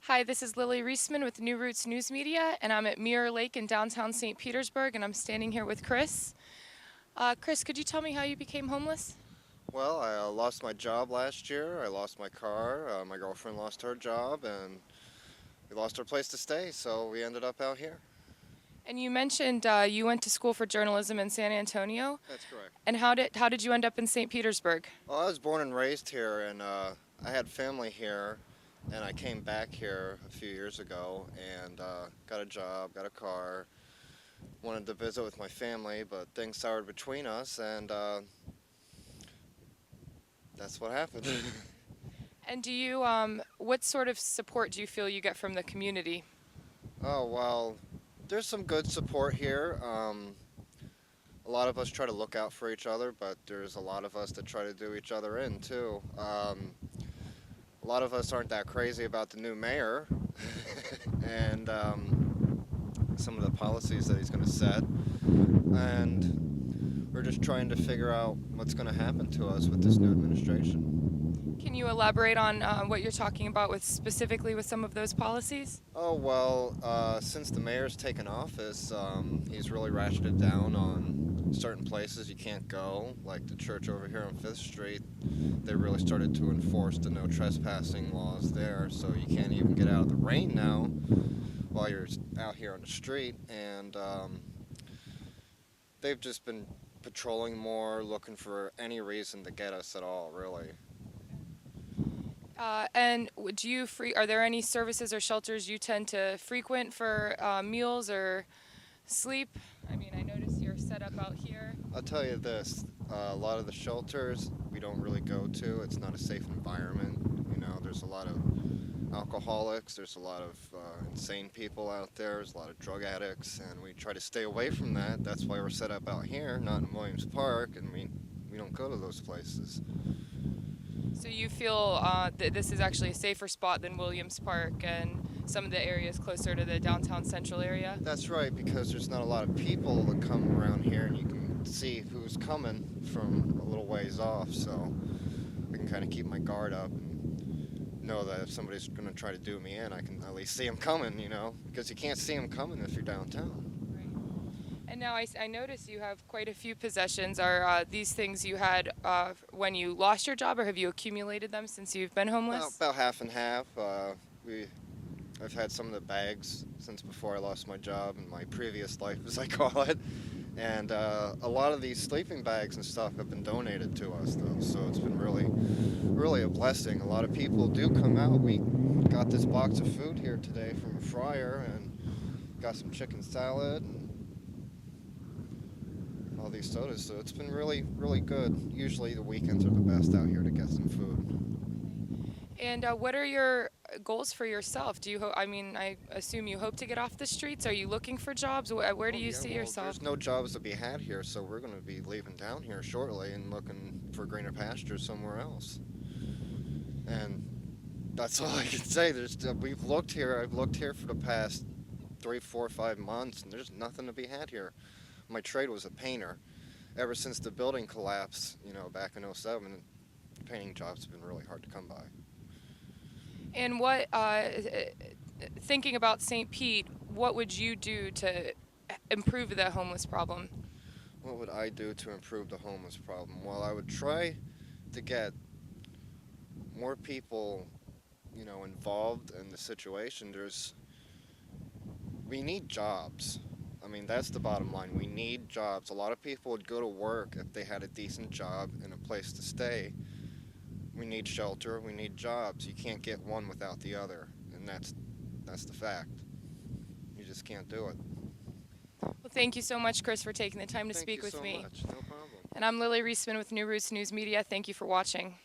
Hi, this is Lily Reisman with New Roots News Media, and I'm at Mirror Lake in downtown St. Petersburg, and I'm standing here with Chris. Chris, could you tell me how you became homeless? Well, I lost my job last year. I lost my car. My girlfriend lost her job, and we lost our place to stay, so we ended up out here. And you mentioned you went to school for journalism in San Antonio, That's correct. and how did you end up in St. Petersburg? Well, I was born and raised here, and I had family here, and I came back here a few years ago and got a job, got a car, wanted to visit with my family, but things soured between us, and that's what happened. And what sort of support do you feel you get from the community? Oh, well, there's some good support here. A lot of us try to look out for each other, but there's a lot of us that try to do each other in too. A lot of us aren't that crazy about the new mayor and some of the policies that he's going to set, and we're just trying to figure out what's going to happen to us with this new administration. Can you elaborate on what you're talking about specifically with some of those policies? Oh well, since the mayor's taken office, he's really ratcheted down on certain places you can't go, like the church over here on Fifth Street. They really started to enforce the no trespassing laws there, so you can't even get out of the rain now while you're out here on the street. And they've just been patrolling more, looking for any reason to get us at all, really. And are there any services or shelters you tend to frequent for meals or sleep? I mean, I notice you're set up out here. I'll tell you this, a lot of the shelters we don't really go to. It's not a safe environment. You know, there's a lot of alcoholics, there's a lot of insane people out there, there's a lot of drug addicts, and we try to stay away from that. That's why we're set up out here, not in Williams Park, and we don't go to those places. So you feel that this is actually a safer spot than Williams Park and some of the areas closer to the downtown central area? That's right, because there's not a lot of people that come around here, and you can see who's coming from a little ways off, so I can kind of keep my guard up and know that if somebody's going to try to do me in, I can at least see them coming, you know, because you can't see them coming if you're downtown. Right. And now I notice you have quite a few possessions. Are these things you had when you lost your job, or have you accumulated them since you've been homeless? About half and half. I've had some of the bags since before I lost my job in my previous life, as I call it. And a lot of these sleeping bags and stuff have been donated to us, though, so it's been really a blessing. A lot of people do come out. We got this box of food here today from a fryer, and got some chicken salad and all these sodas, so it's been really good. Usually the weekends are the best out here to get some food. And what are your goals for yourself? I assume you hope to get off the streets. Are you looking for jobs? Where do Oh you yeah, see well, yourself? there's no jobs to be had here, so we're going to be leaving down here shortly and looking for greener pastures somewhere else. And that's all I can say. We've looked here. I've looked here for the past 3, 4, 5 months, and there's nothing to be had here. My trade was a painter. Ever since the building collapse, you know, back in '07, painting jobs have been really hard to come by. And thinking about St. Pete, what would you do to improve the homeless problem? What would I do to improve the homeless problem? Well, I would try to get more people, you know, involved in the situation. We need jobs. I mean, that's the bottom line. We need jobs. A lot of people would go to work if they had a decent job and a place to stay. We need shelter. We need jobs. You can't get one without the other, and that's the fact. You just can't do it. Well, thank you so much, Chris, for taking the time to Thank speak you with so me. much. No problem. And I'm Lily Reisman with New Roots News Media. Thank you for watching.